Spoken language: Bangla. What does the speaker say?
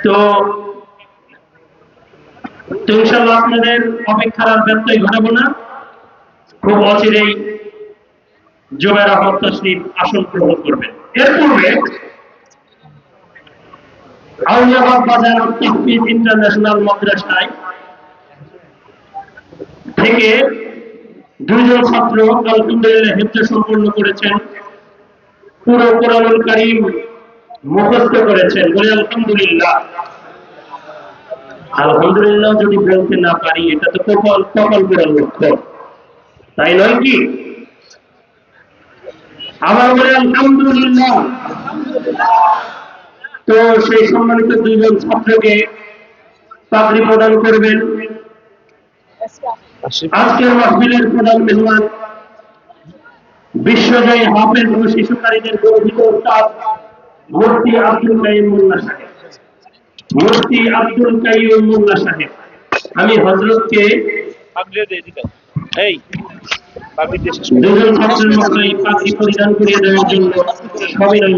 তো ইনশাআল্লাহ আপনাদের অপেক্ষার আর ব্যত্যয় ঘটাবো না, খুব অচিরেই জুবের আহমদ তাশরিফ আসন গ্রহণ করবেন। এর পূর্বে আউলিয়াবাদ বাজার তাহফিজ ইন্টারন্যাশনাল মাদ্রাসায় থেকে দুইজন ছাত্র আলহামদুলিল্লাহ হিফজ সম্পন্ন করেছেন, পুরো কোরআনুল কারীম মুখস্থ করেছেন। বলে আলহামদুলিল্লাহ। আলহামদুলিল্লাহ যদি বলতে না পারি এটা তো কপাল পোড়ার লক্ষণ, তাই নয় কি? আবার বলে আলহামদুলিল্লাহ। তো সেই সম্মানিত দুইজন ছাত্রকে পাগড়ি প্রদান করবেন আজকের মাহফিলের প্রধান মেহমান, বিশ্বজয়ী হাফেজ ও শিশুকারীদের গর্বিত উস্তাদ মুফতি আব্দুল কাইয়ুম মোল্লা সাহেব। মুফতি আব্দুল কাইয়ুম মোল্লা সাহেব, আমি হযরতকে দুজন ছাত্রের মাথায় পাগড়ি পরিধান করিয়ে দেওয়ার জন্য সবিনয়